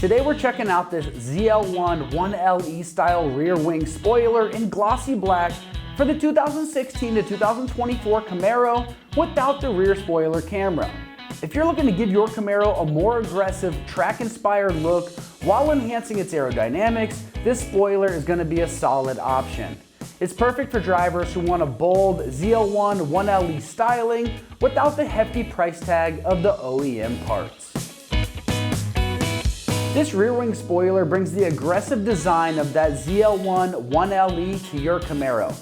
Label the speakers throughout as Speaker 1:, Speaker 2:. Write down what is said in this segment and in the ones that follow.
Speaker 1: Today we're checking out this ZL1 1LE style rear wing spoiler in glossy black for the 2016 to 2024 Camaro without the rear spoiler camera. If you're looking to give your Camaro a more aggressive, track-inspired look while enhancing its aerodynamics, this spoiler is going to be a solid option. It's perfect for drivers who want a bold ZL1 1LE styling without the hefty price tag of the OEM parts. This rear wing spoiler brings the aggressive design of that ZL1 1LE to your Camaro,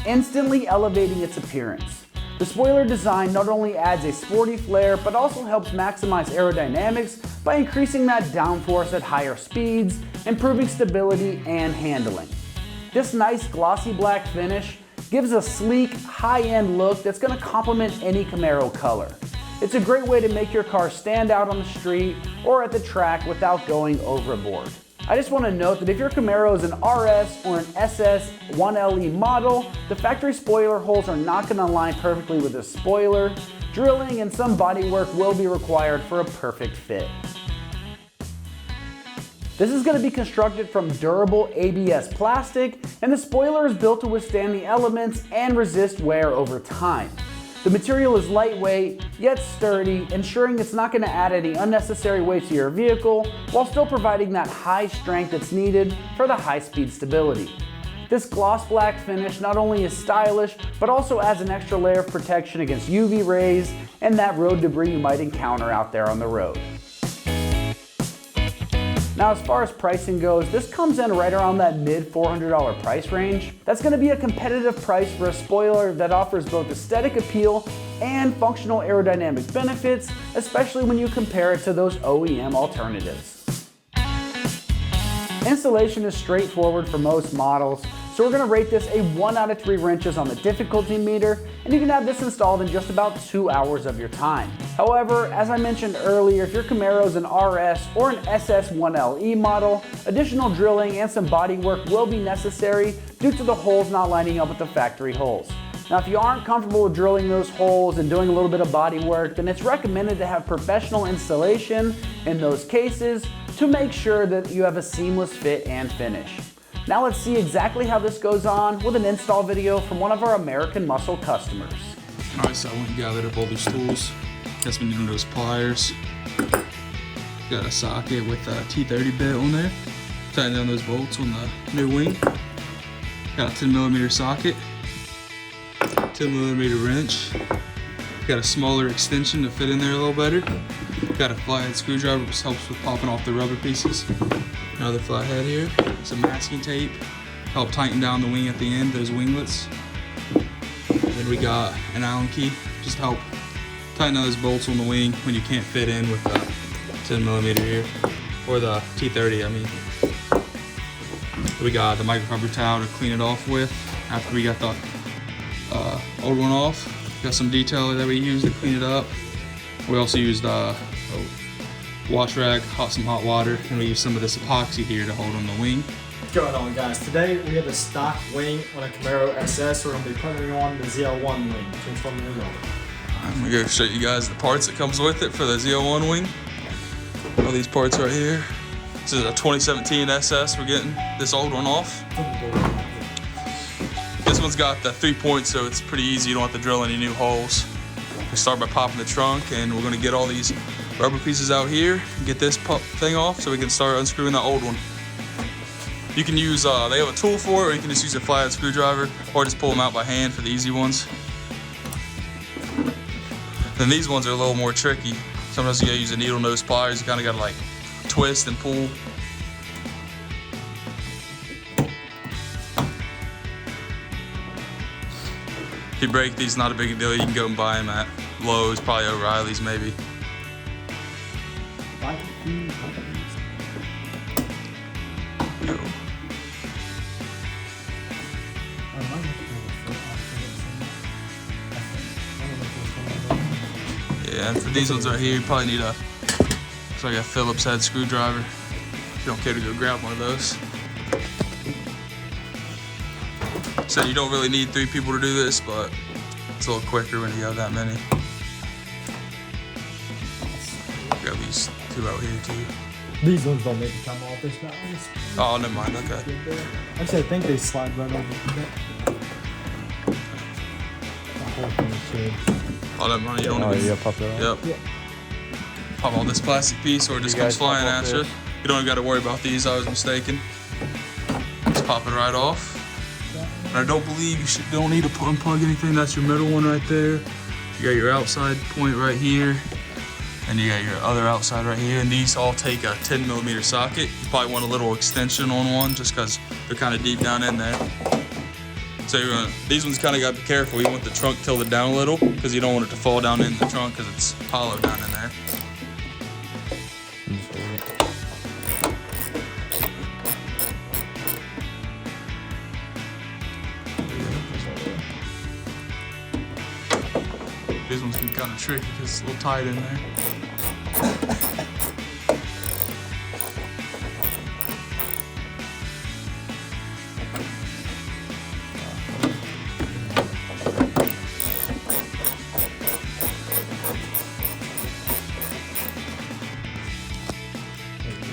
Speaker 1: instantly elevating its appearance. The spoiler design not only adds a sporty flair, but also helps maximize aerodynamics by increasing that downforce at higher speeds, improving stability and handling. This nice glossy black finish gives a sleek, high-end look that's going to complement any Camaro color. It's a great way to make your car stand out on the street or at the track without going overboard. I just want to note that if your Camaro is an RS or an SS 1LE model, the factory spoiler holes are not going to align perfectly with the spoiler. Drilling and some body work will be required for a perfect fit. This is going to be constructed from durable ABS plastic, and the spoiler is built to withstand the elements and resist wear over time. The material is lightweight, yet sturdy, ensuring it's not going to add any unnecessary weight to your vehicle, while still providing that high strength that's needed for the high-speed stability. This gloss black finish not only is stylish, but also adds an extra layer of protection against UV rays and that road debris you might encounter out there on the road. Now, as far as pricing goes, this comes in right around that mid $400 price range. That's going to be a competitive price for a spoiler that offers both aesthetic appeal and functional aerodynamic benefits, especially when you compare it to those OEM alternatives. Installation is straightforward for most models, so we're going to rate this a 1 out of 3 wrenches on the difficulty meter, and you can have this installed in just about 2 hours of your time. However, as I mentioned earlier, if your Camaro is an RS or an SS 1LE model, additional drilling and some body work will be necessary due to the holes not lining up with the factory holes. Now, if you aren't comfortable with drilling those holes and doing a little bit of body work, then it's recommended to have professional installation in those cases to make sure that you have a seamless fit and finish. Now let's see exactly how this goes on with an install video from one of our AmericanMuscle customers.
Speaker 2: Alright, so I went and gathered up all these tools. Got some needle nose pliers. Got a socket with a T30 bit on there. Tighten down those bolts on the new wing. Got a 10mm socket. 10mm wrench. Got a smaller extension to fit in there a little better. Got a flathead screwdriver, which helps with popping off the rubber pieces. Another flathead here. Some masking tape. Help tighten down the wing at the end, those winglets. And then we got an Allen key, just to help tighten down those bolts on the wing when you can't fit in with the 10mm here. Or the T30, I mean. We got the microfiber towel to clean it off with after we got the old one off. Got some detailer that we used to clean it up. We also used a wash rag, some hot water, and we used some of this epoxy here to hold on the wing.
Speaker 3: What's going on, guys? Today we have a stock wing on a Camaro SS. We're going to be putting on the ZL1 wing.
Speaker 2: I'm going to go show you guys the parts that comes with it for the ZL1 wing. All these parts right here. This is a 2017 SS. We're getting this old one off. This one's got the 3 points, so it's pretty easy. You don't have to drill any new holes. We start by popping the trunk, and we're going to get all these rubber pieces out here and get this thing off so we can start unscrewing the old one. You can use, they have a tool for it, or you can just use a flathead screwdriver, or just pull them out by hand for the easy ones. Then these ones are a little more tricky. Sometimes you gotta use a needle nose pliers. You kind of gotta like twist and pull. If you break these, not a big deal. You can go and buy them at Lowe's, probably O'Reilly's maybe. Go. Yeah, and for these ones right here, you probably need looks like a Phillips head screwdriver. If you don't care to go grab one of those. So you don't really need 3 people to do this, but it's a little quicker when you have that many. Got these 2 out here too.
Speaker 3: These ones don't need to come off. There's not.
Speaker 2: Oh, never mind. Okay.
Speaker 3: Actually, I think they slide right over. The whole thing should.
Speaker 2: Oh, never mind. You don't even.
Speaker 4: Yeah, pop that off.
Speaker 2: Yep. Pop all this plastic piece, or it just comes flying at you. You don't even got to worry about these. I was mistaken. Just pop it right off. And I don't believe you don't need to unplug anything. That's your middle one right there. You got your outside point right here. And you got your other outside right here. And these all take a 10mm socket. You probably want a little extension on one just because they're kind of deep down in there. So these ones kind of got to be careful. You want the trunk tilted down a little because you don't want it to fall down in the trunk because it's hollow down in there. These ones can be kind of tricky because it's a little tight in there.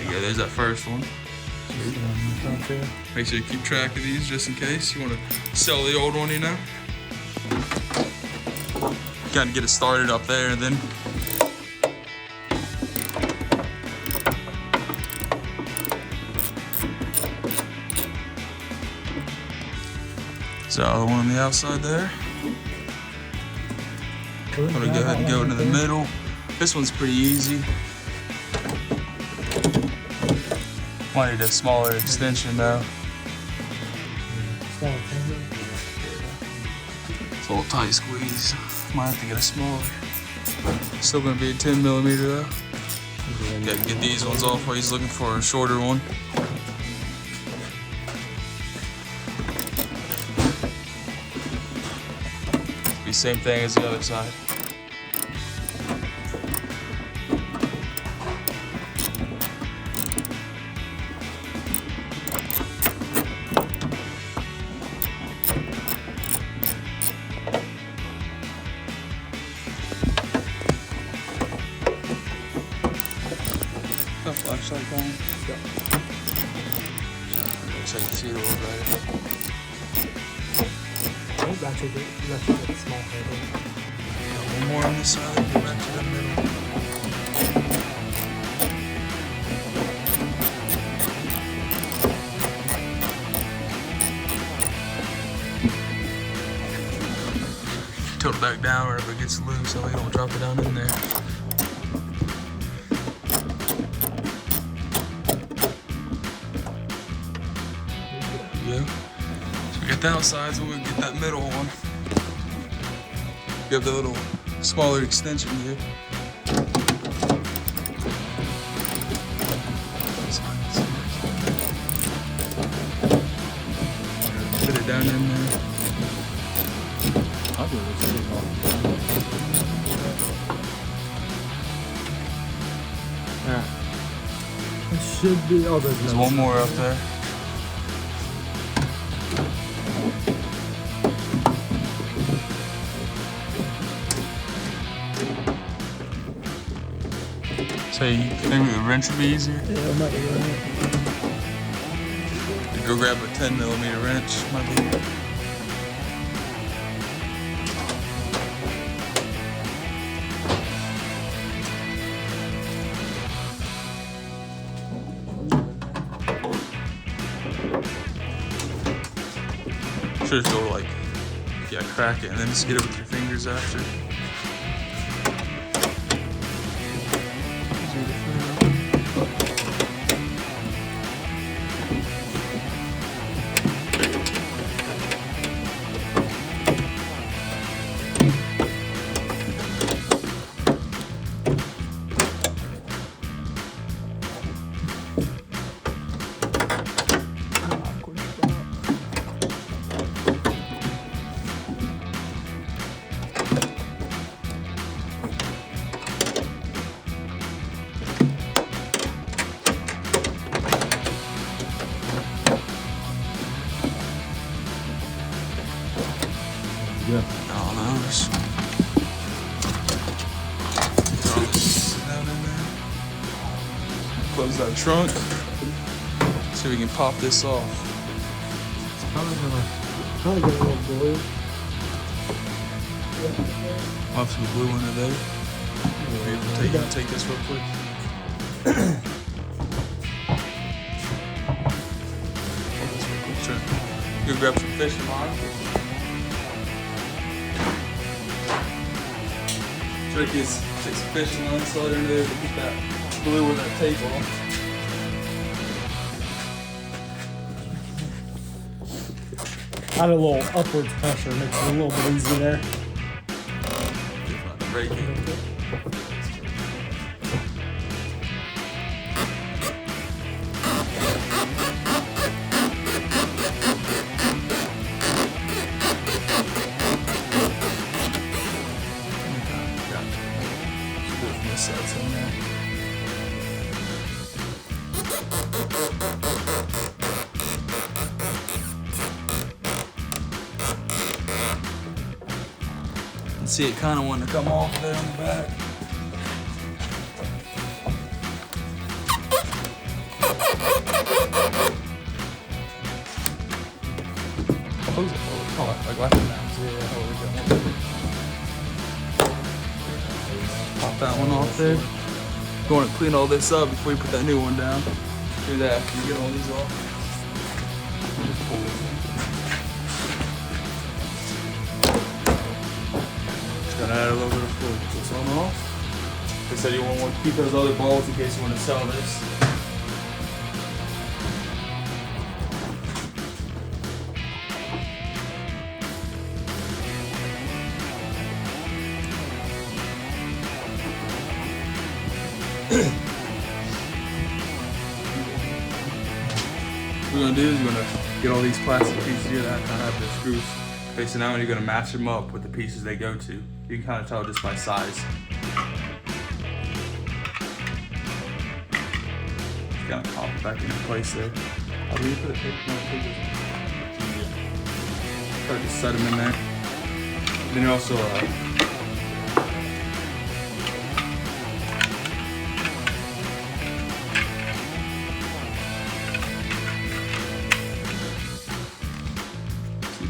Speaker 2: Yeah, there's that first one. Make sure you keep track of these just in case. You want to sell the old one, you know? Kind of get it started up there, and then so the other one on the outside there. I'm gonna go ahead and go into the middle. This one's pretty easy. Might need a smaller extension though. It's a little tight squeeze. Might have to get a smaller. Still gonna be a 10mm though. Gotta get these ones off while he's looking for a shorter one. Be same thing as the other side. Flashlight going? Yeah. So you can see it a little better.
Speaker 3: Oh, that's a good small head.
Speaker 2: One more on this side, get back to the middle. Tilt it back down whenever it gets loose so we don't drop it down in there. Yeah. So we got the outside, so we'll get that middle one. You have the little smaller extension here. Put it down in there.
Speaker 3: Yeah. It should be. Oh,
Speaker 2: there's one more up there. So you think the wrench would be easier?
Speaker 3: Yeah, it might be right.
Speaker 2: Go grab a 10mm wrench. Might be. Should just go like, yeah, crack it and then just get it with your fingers after.
Speaker 3: Yeah.
Speaker 2: All those. Throw this down in there. close that trunk so we can pop this off.
Speaker 3: It's probably gonna get a little blue.
Speaker 2: I'll have some glue under there. Take this real quick. Go grab some fishing line. Trick is take some fishing line, slide under there to get that glue or that tape on.
Speaker 3: Add a little upwards pressure, makes it a little bit easier there.
Speaker 2: Rake it. See it kind of wanting to come off there on the back. Close it, like left and down. Pop that one off there. You want to clean all this up before you put that new one down. Do that after you get all these off. Just pull it. Gonna add a little bit of fluid. Put this one off. They said you want to keep those other balls in case you want to sell this. What we're gonna do is you're gonna get all these plastic pieces here that kind of have the screws facing out, and you're gonna match them up with the pieces they go to. You can kind of tell just by size. Just kind of pop it back into place there. I'll leave it for the tape. Try to just set them in there. Then you also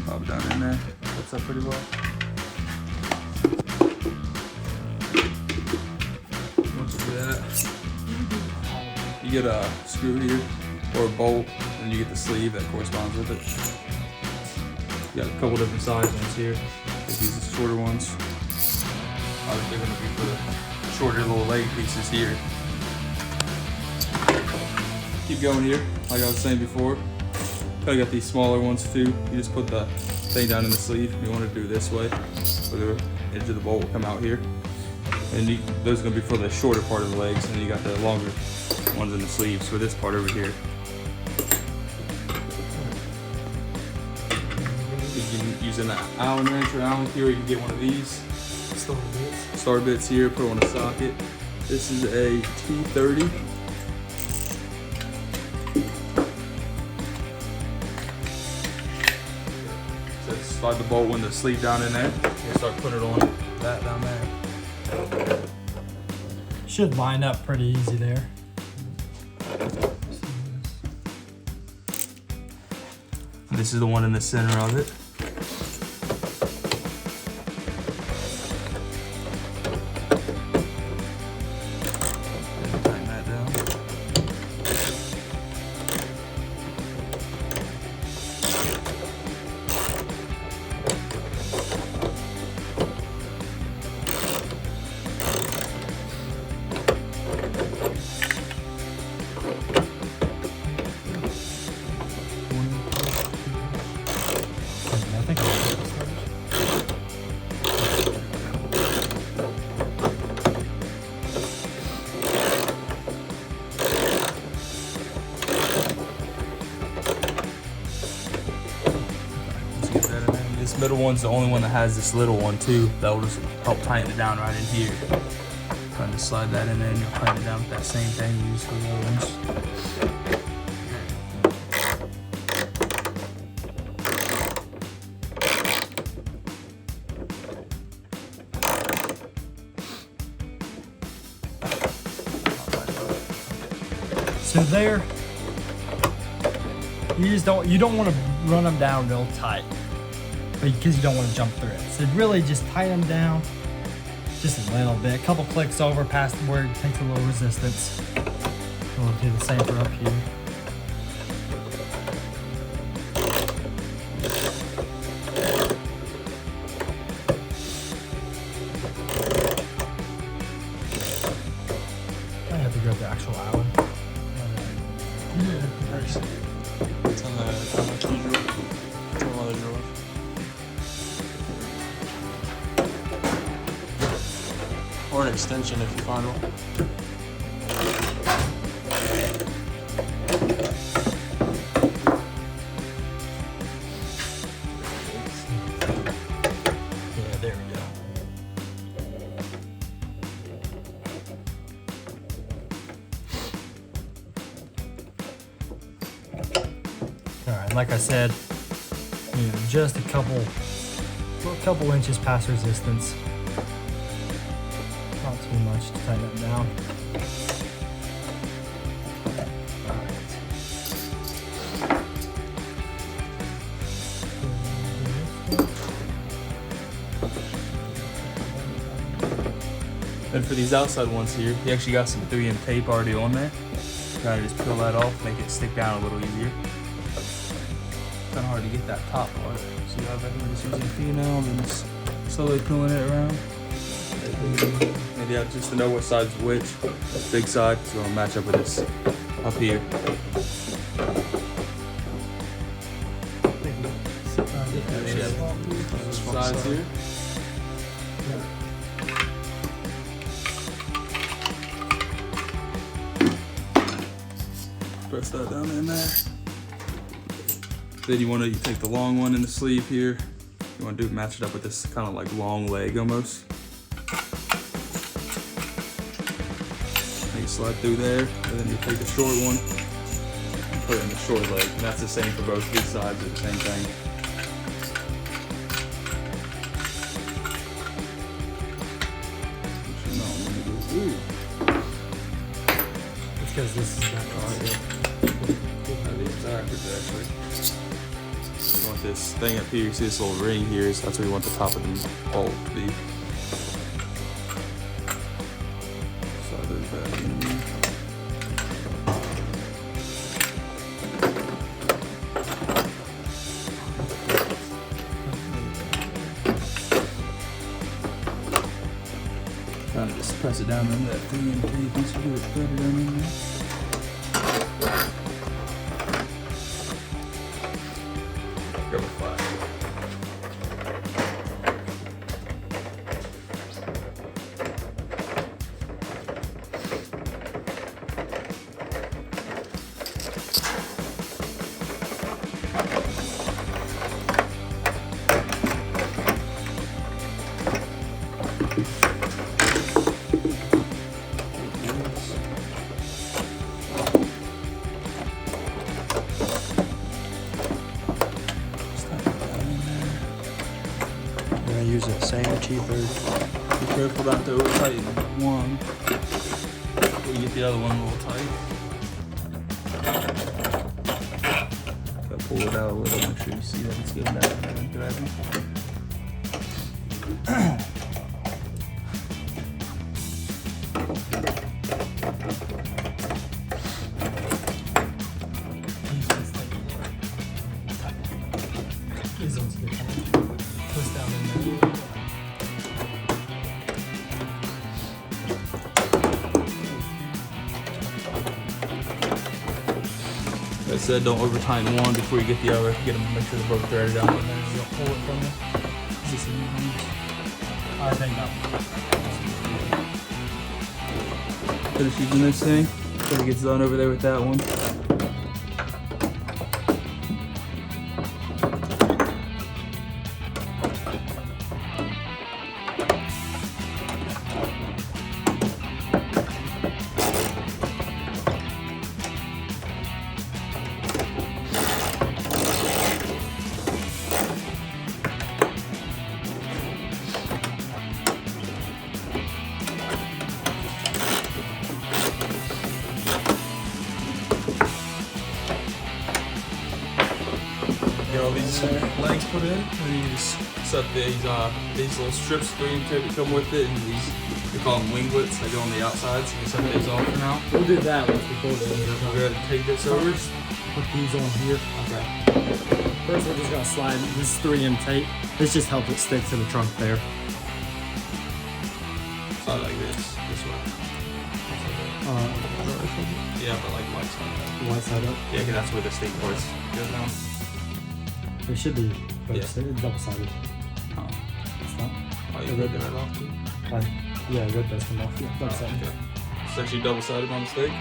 Speaker 2: pop down in there. That's up pretty well. Once you do that, you get a screw here or a bolt, and you get the sleeve that corresponds with it. You got a couple different size ones here. These are the shorter ones. Obviously, they're going to be for the shorter little leg pieces here. Keep going here, like I was saying before. I got these smaller ones too. You just put the thing down in the sleeve. You want to do this way, where the edge of the bolt will come out here. And those are going to be for the shorter part of the legs, and then you got the longer ones in the sleeves for this part over here. You can use an Allen wrench or Allen key, or you can get one of these star bits here. Put it on a socket. This is a T30. Slide the bolt with the sleeve down in there. You start putting it on that down there.
Speaker 3: Should line up pretty easy there.
Speaker 2: This is the one in the center of it. Tighten that down. This middle one's the only one that has this little one too. That will just help tighten it down right in here. Trying to slide that in there, and you'll tighten it down with that same thing you use for the other ones.
Speaker 3: So there, you don't want to run them down real tight, because you don't want to jump through it. So really just tighten them down just a little bit. A couple clicks over past where it takes a little resistance. We'll do the same for up here. I have to go to the actual island.
Speaker 2: It's on the key drawer. It's on one of the drawers. Or an extension if you find one.
Speaker 3: Yeah, there we go. All right, like I said, just a couple inches past resistance. Not too much to tighten it down. All right.
Speaker 2: And for these outside ones here, you actually got some 3M tape already on there. Kind of just peel that off, make it stick down a little easier. Kind of hard to get that top part. See how I'm just using female and just slowly peeling it around. Maybe have just to know what side's which. This big side is going to match up with this up here. Sides here. Press that down in there. Then you want to take the long one in the sleeve here. You want to match it up with this kind of like long leg almost. Make it slide through there, and then you take the short one and put it in the short leg. And that's the same for both these sides, the same thing.
Speaker 3: It's because this is backwards.
Speaker 2: Backwards actually. You want this thing up here, you see this little ring here, so that's where you want the top of the bolt to be. Slide those back in. Kind of just press it down into that thing and tape once you do it better down in there. Go with 5.
Speaker 4: Use that same T30.
Speaker 2: Be careful not to over tighten one. You get the other one a little tight. Gotta pull it out a little, make sure you see that it's getting that and grabbing.
Speaker 3: These ones get kind of twist down in there.
Speaker 2: Like I said, don't over tighten one before you get the other. Get them, make sure they're both threaded down. And then you'll pull it from you. Is this in your hands?
Speaker 3: I think not.
Speaker 2: Finish using this thing. So it gets done over there with that one. legs put in, and you just set these little strips of 3M tape that come with it, and these, we call them winglets. They go on the outside, so you set these off for now.
Speaker 3: We'll do that once we pull it in.
Speaker 2: We'll go ahead and take this over.
Speaker 3: Put these on here.
Speaker 2: Okay.
Speaker 3: First, we're just gonna slide. This is 3M tape. This just helps it stick to the trunk there.
Speaker 2: Slide like this way. Yeah, but like white side up.
Speaker 3: White side up.
Speaker 2: Yeah, because that's where the stick parts go down.
Speaker 3: It should be, but
Speaker 2: Yeah.
Speaker 3: it's double-sided.
Speaker 2: Oh,
Speaker 3: It's not.
Speaker 2: oh you ripped it right off too?
Speaker 3: Yeah, red does come off. Yeah,
Speaker 2: Oh,
Speaker 3: double-sided.
Speaker 2: okay. It's actually double-sided by mistake.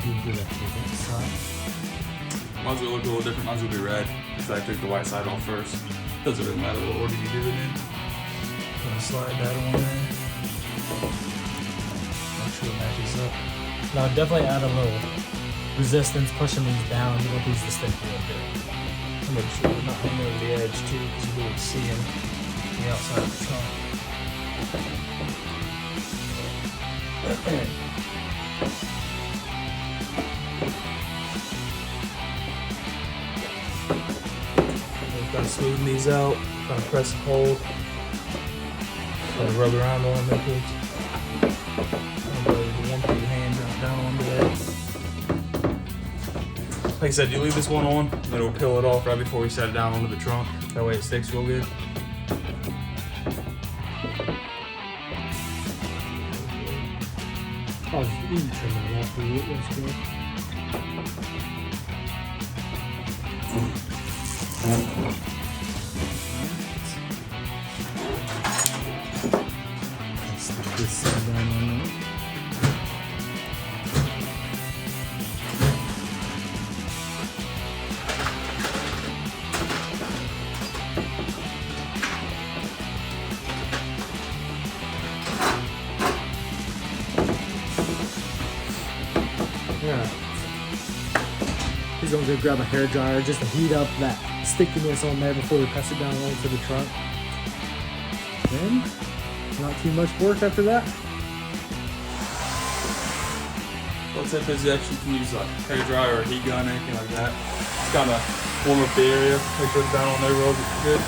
Speaker 3: You do that to the side.
Speaker 2: Mine's gonna look a little different. Mine's gonna be red because I took the white side off first. Doesn't really matter what order you do it in. Gonna slide that on there. Make sure it matches up.
Speaker 3: Now, definitely add a little resistance, pushing these down. You want these to stick a little bit.
Speaker 2: Make sure they're not hanging over the edge too, because you really see them on the outside of the trunk. We've got to smoothen these out, kind of press and hold, kind of rub around on them. Put your hand down onto that. Like I said, you leave this one on, then it'll peel it off right before we set it down onto the trunk. That way it sticks real good.
Speaker 3: Oh, you can turn that off for you. That's good. Let's stick this side down on there. Yeah. He's gonna go grab a hair dryer just to heat up that stickiness on there before we press it down onto the trunk. Then, not too much work after that.
Speaker 2: Well, tip is you actually can use a hair dryer or a heat gun, anything like that. Just kind of warm up the area, make sure it's down on there real good.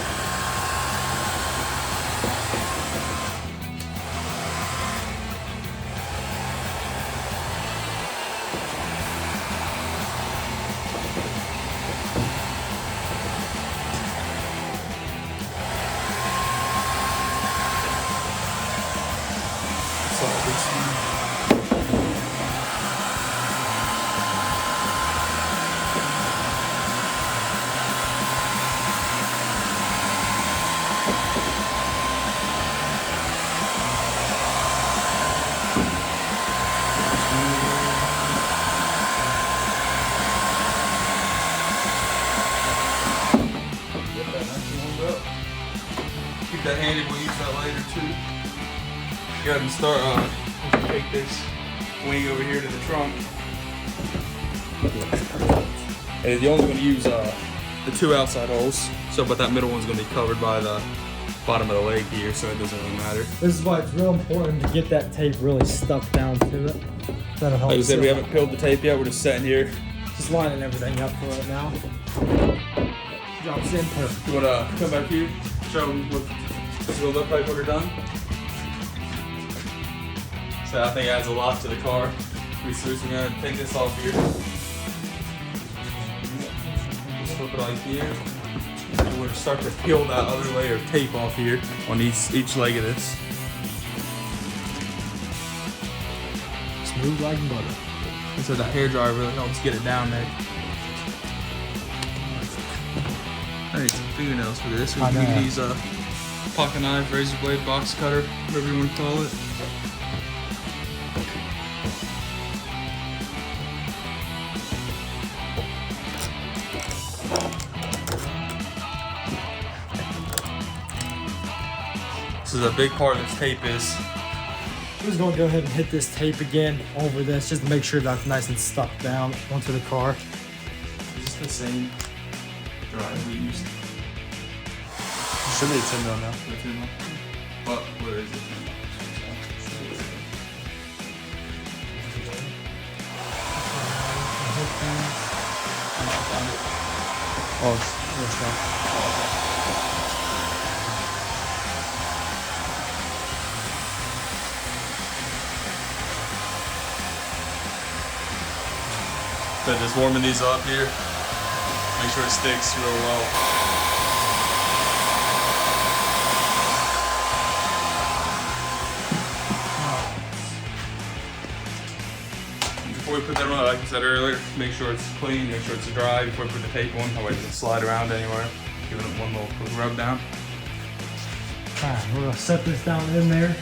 Speaker 2: Keep that handy, we'll use that later too. Go ahead and start, take this wing over here to the trunk. And you're only going to use the 2 outside holes, so but that middle one's going to be covered by the bottom of the leg here, so it doesn't really matter.
Speaker 3: This is why it's real important to get that tape really stuck down to it. That'll help.
Speaker 2: Like I said, we
Speaker 3: seal
Speaker 2: haven't peeled the tape yet, we're just sitting here.
Speaker 3: Just lining everything up for it now. Drops in perfect.
Speaker 2: You want to come back here, show them what this will look like when we're done? So I think it adds a lot to the car. We're going to take this off here. Just flip it like here. And we're going to start to peel that other layer of tape off here on each leg of this.
Speaker 3: Smooth like butter.
Speaker 2: And so that hair dryer really helps get it down there. I need some fingernails for this. We
Speaker 3: I
Speaker 2: can
Speaker 3: know.
Speaker 2: use a pocket knife, razor blade, box cutter, whatever you want to call it. This is a big part of this tape is.
Speaker 3: I'm just gonna go ahead and hit this tape again over this just to make sure that's nice and stuck down onto the car.
Speaker 2: Is this the same dryer we used?
Speaker 4: Should be 10 mil now.
Speaker 2: What is it? Oh, it's not. So just warming these up here. Make sure it sticks real well. Before we put that on, like I said earlier, make sure it's clean, make sure it's dry before we put the tape on. That way it doesn't slide around anywhere. Giving it one little quick rub down.
Speaker 3: Alright, we're gonna set this down in there.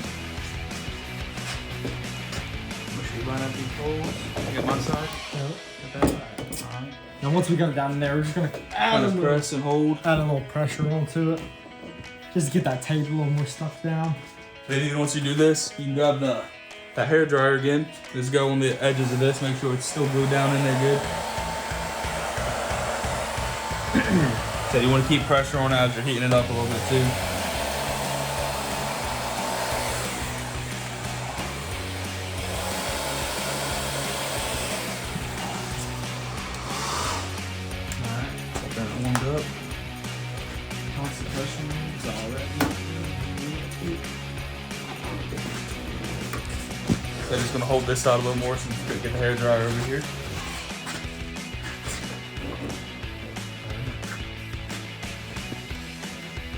Speaker 2: Make sure you line up these holes. You got my side?
Speaker 3: Yep.
Speaker 2: Got that side. Alright.
Speaker 3: Now once we got it down in there, we're just gonna add
Speaker 2: Press and hold.
Speaker 3: add a little pressure onto it. Just to get that tape a little more stuck down.
Speaker 2: Then once you do this, you can grab the hair dryer again. Just go on the edges of this, make sure it's still glued down in there good. So you want to keep pressure on it as you're heating it up a little bit too. Alright, got that warmed up. Constant pressure is already. So I'm just gonna hold this out a little more so we can get the hair dryer over here.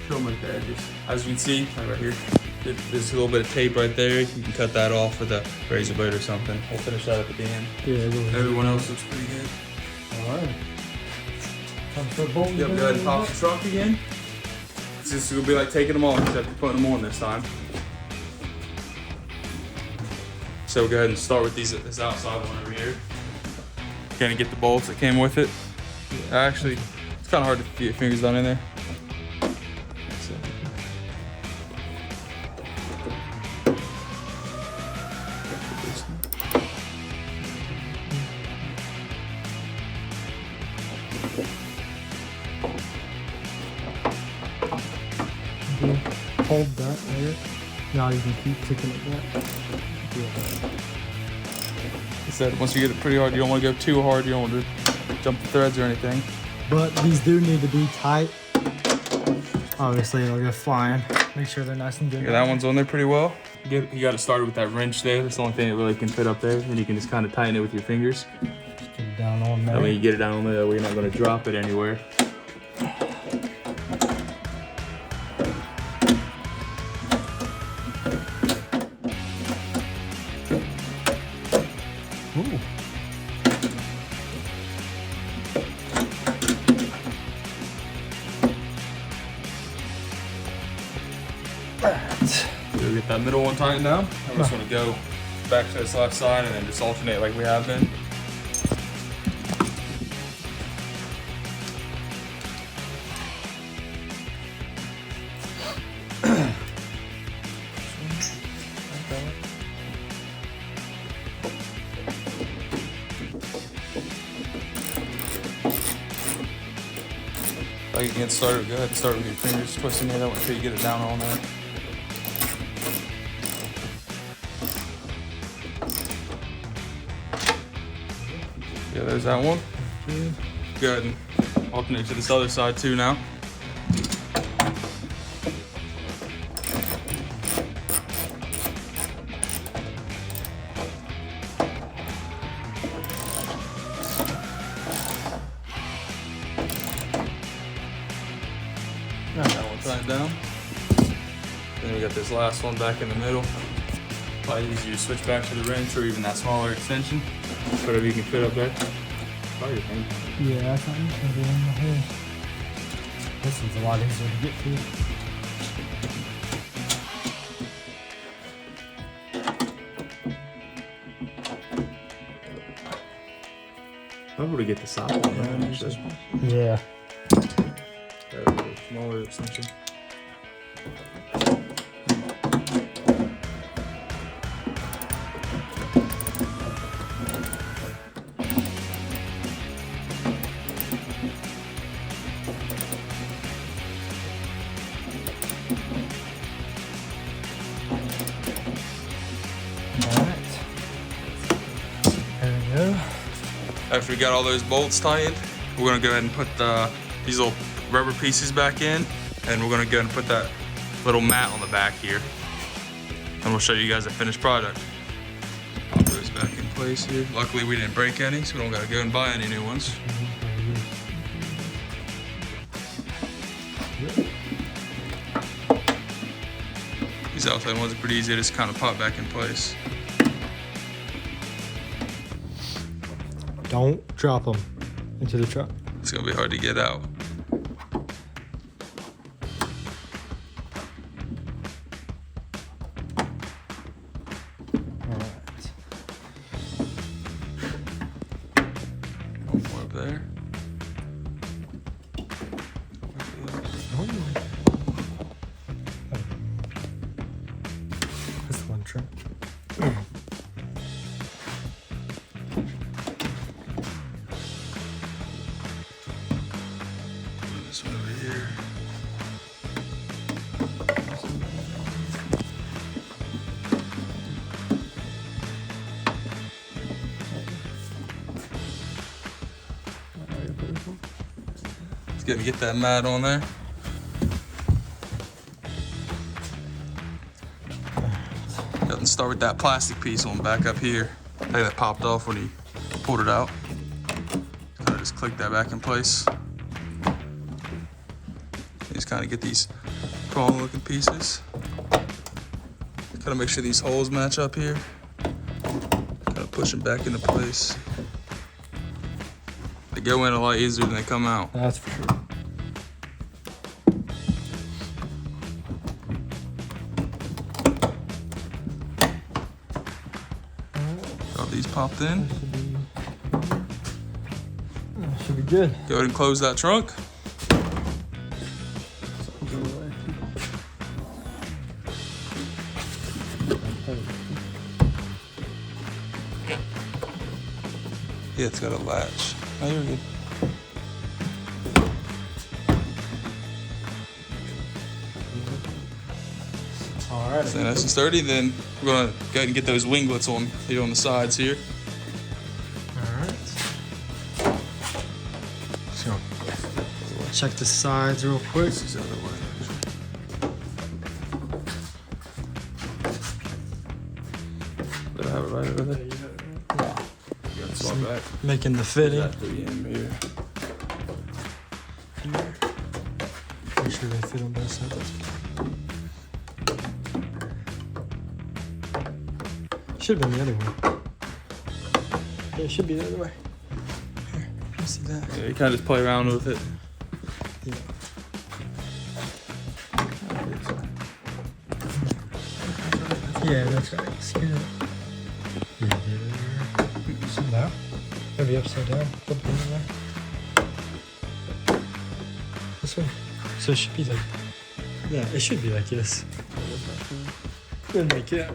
Speaker 2: Show them like the edges. As you can see, right here, there's a little bit of tape right there. You can cut that off with a razor blade or something. We'll finish that at the end.
Speaker 3: Yeah,
Speaker 2: Everyone else looks pretty good.
Speaker 3: alright. Time to start bolting.
Speaker 2: Yep, go ahead and pop the truck again. It's just gonna be like taking them off except for putting them on this time. So we'll go ahead and start with this outside one over here. Gonna get the bolts that came with it. Actually, it's kind of hard to get your fingers down in there. So.
Speaker 3: Hold that there. Now you can keep ticking it back.
Speaker 2: I said once you get it pretty hard, you don't want to go too hard. You don't want to jump the threads or anything.
Speaker 3: But these do need to be tight. Obviously, they'll go flying. Make sure they're nice and good.
Speaker 2: Yeah, that one's on there pretty well. You got it started with that wrench there. That's the only thing that really can fit up there. And you can just kind of tighten it with your fingers.
Speaker 3: Just get it down on there.
Speaker 2: That way you get it down on there, that way you're not going to drop it anywhere.
Speaker 3: Ooh.
Speaker 2: So get that middle one tightened down. I'm just going to go back to this left side and then just alternate like we have been. Like you get started, go ahead and start with your fingers twisting it out until you get it down on there. Yeah, there's that one. Go ahead and alternate to this other side too now. That one tightened down. Then we got this last one back in the middle. Probably easier to switch back to the wrench or even that smaller extension. Whatever you can fit up there. Probably your thing.
Speaker 3: Yeah, I thought you could be in the head. This one's a lot easier to get to.
Speaker 2: I'm able to get the side one down actually.
Speaker 3: Yeah.
Speaker 2: A little smaller extension.
Speaker 3: Alright. There we go.
Speaker 2: After we got all those bolts tightened, we're gonna go ahead and put the these little rubber pieces back in, and we're gonna go and put that little mat on the back here. And we'll show you guys the finished product. Pop those back in place here. Luckily we didn't break any, so we don't gotta go and buy any new ones. These outside ones are pretty easy to just kind of pop back in place.
Speaker 3: Don't drop them into the truck.
Speaker 2: It's gonna be hard to get out.
Speaker 3: Alright.
Speaker 2: One more up there.
Speaker 3: This one truck.
Speaker 2: This one over here. It's gonna get that mat on there. Go and start with that plastic piece on back up here. I think that popped off when he pulled it out. Kind of just click that back in place. Just kind of get these prong looking pieces. Kind of make sure these holes match up here. Kind of push them back into place. They go in a lot easier than they come out.
Speaker 3: That's for sure.
Speaker 2: Got these popped in.
Speaker 3: Should be good.
Speaker 2: Go ahead and close that trunk. Yeah, it's got a latch. Oh, you're good.
Speaker 3: Alright.
Speaker 2: So nice and sturdy. Then we're gonna go ahead and get those winglets on here on the sides here.
Speaker 3: Alright. So, check the sides real quick.
Speaker 2: This is the other way. Did I have it right over there?
Speaker 3: Yeah.
Speaker 2: You gotta swap back.
Speaker 3: Making the fitting.
Speaker 2: Exactly in here.
Speaker 3: Make sure they fit on both sides. Should have been the other way. Yeah, it should be the other way. Here, you see that?
Speaker 2: Yeah, you kind of just play around with it.
Speaker 3: Yeah. Yeah, that's right. See that? Yeah. See that? Maybe upside down. Flip it in there. This way. So it should be like. Yeah, it should be like this. Then make it.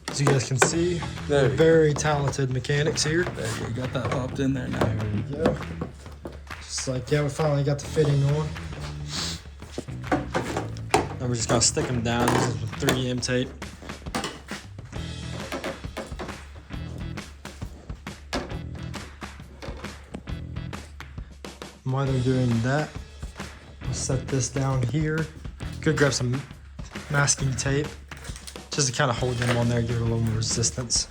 Speaker 3: As you guys can see,
Speaker 2: There
Speaker 3: we're
Speaker 2: we go.
Speaker 3: very talented mechanics here.
Speaker 2: There you go. Got that popped in there now.
Speaker 3: There we go. Just like, yeah, we finally got the fitting on. Now we're just gonna stick them down using some 3M tape. And while they're doing that, we'll set this down here. Could grab some masking tape just to kind of hold them on there, give it a little more resistance.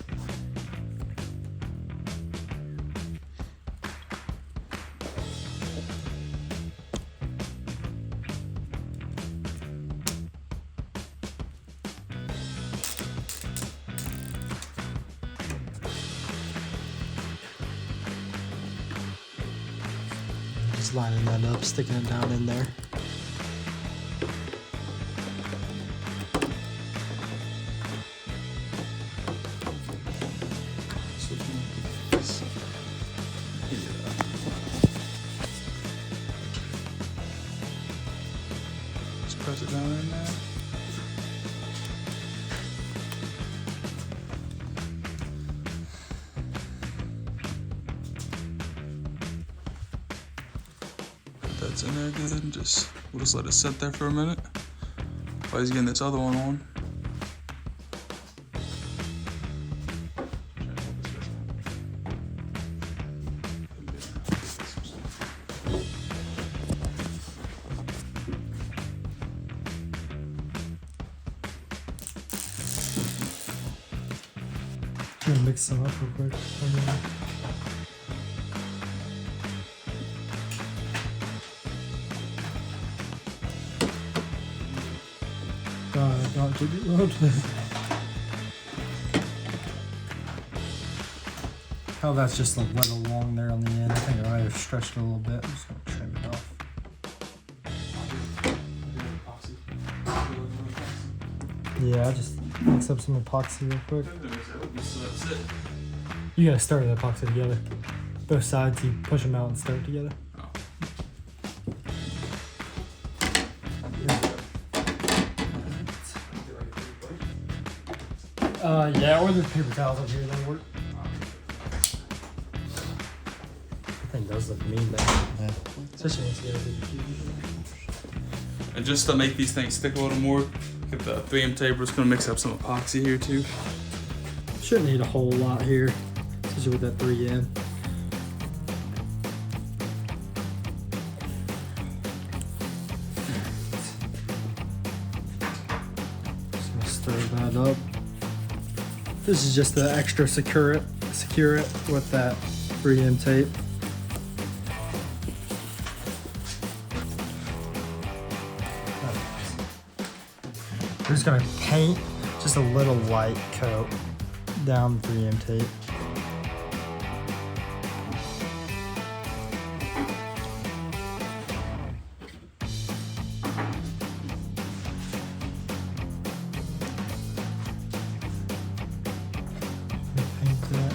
Speaker 3: Just lining that up, sticking it down in there.
Speaker 2: Just press it down in there. That's in there good, and we'll just let it sit there for a minute while he's getting this other one on.
Speaker 3: gonna mix some up real quick. Don't do it loud. How that's just a little long there on the end. I think I might have stretched it a little bit. I'm just gonna trim it off. Yeah, I just mix up some epoxy real quick. You gotta start the epoxy together. Both sides, you push them out and start together. Yeah, or there's paper towels up here that work. That thing does look mean though. Yeah. Especially once you get a
Speaker 2: And just to make these things stick a little more, get the 3M tape. We're just gonna mix up some epoxy here too.
Speaker 3: Shouldn't need a whole lot here, especially with that 3M. Just gonna stir that up. This is just to extra secure it with that 3M tape. We're just gonna paint just a little light coat down the 3M tape. Paint that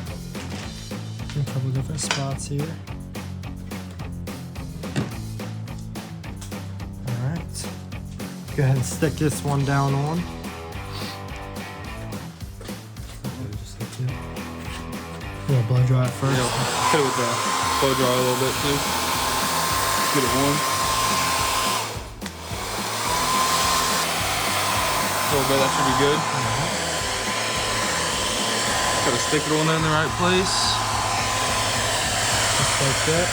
Speaker 3: in a couple different spots here. Alright. Go ahead and stick this one down on. We'll blow dry it first.
Speaker 2: Yeah, hit it with the blow dry a little bit too. Get it warm. A little bit, that should be good. Gotta stick it on there in the right place.
Speaker 3: Just like that.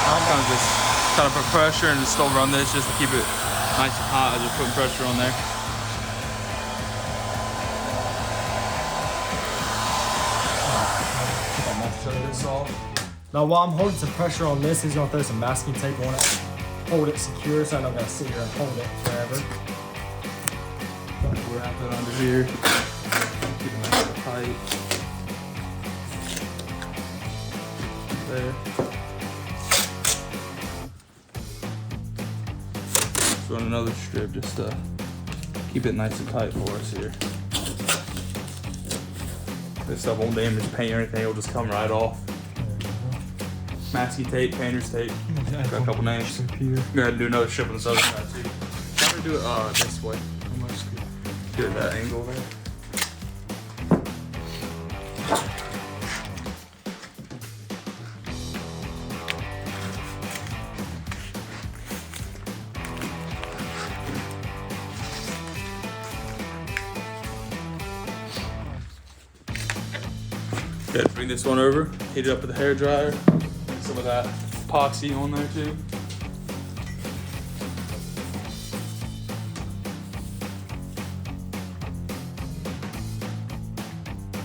Speaker 2: I'll kind of put pressure and just still run this just to keep it nice and hot. Just putting pressure on there.
Speaker 3: Now while I'm holding some pressure on this, he's gonna throw some masking tape on it. Hold it secure so I don't gotta sit here and hold it forever.
Speaker 2: Wrap it under here. Keep it nice and tight. There. Let's run another strip just to keep it nice and tight for us here. This stuff won't damage paint or anything, it'll just come right off. Masking tape, painter's tape. Got a couple names. Go ahead and do another strip on this other side too. I'm gonna do it this way. I'm gonna just do it that angle there. Good, bring this one over, heat it up with a hair dryer. Some of that epoxy on there too.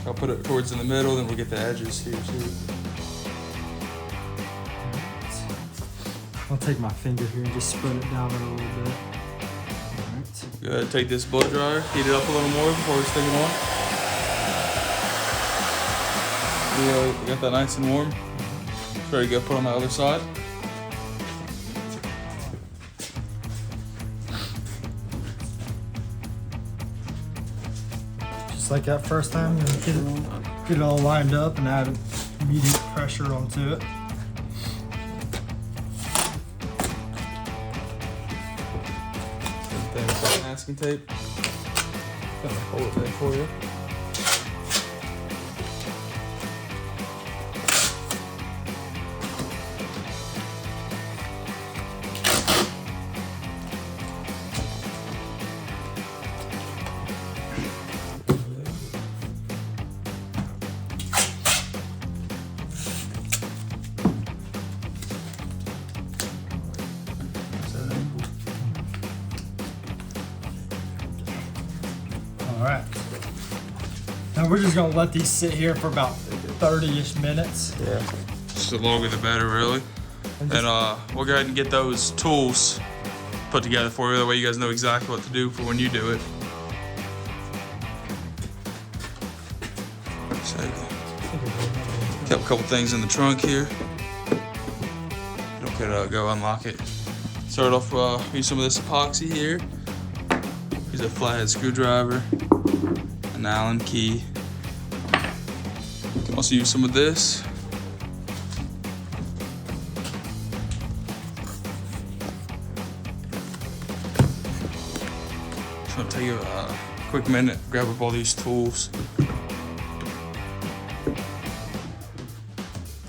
Speaker 2: I'll put it towards in the middle, then we'll get the edges here too.
Speaker 3: I'll take my finger here and just spread it down a little bit.
Speaker 2: Go ahead, take this blow dryer, heat it up a little more before we stick it on. We got that nice and warm. It's ready to go put on the other side.
Speaker 3: Just like that first time, you get it all lined up and add immediate pressure onto it.
Speaker 2: Same thing with that masking tape. Gonna hold it there for you.
Speaker 3: All right. And we're just gonna let these sit here for about 30-ish minutes.
Speaker 4: Yeah.
Speaker 2: Just the longer the better, really. And we'll go ahead and get those tools put together for you. That way you guys know exactly what to do for when you do it. So, kept a couple things in the trunk here. You could go unlock it. Start off use some of this epoxy here. Use a flathead screwdriver, an Allen key. You can also use some of this. So I'll take you a quick minute, grab up all these tools.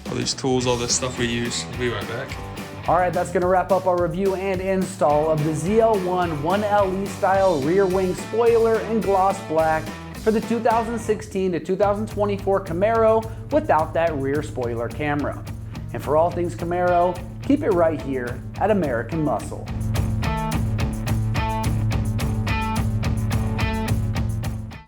Speaker 2: All these tools, all this stuff we use. We'll be right back.
Speaker 1: All right, that's gonna wrap up our review and install of the ZL1 1LE style rear wing spoiler in gloss black for the 2016 to 2024 Camaro without that rear spoiler camera. And for all things Camaro, keep it right here at American Muscle.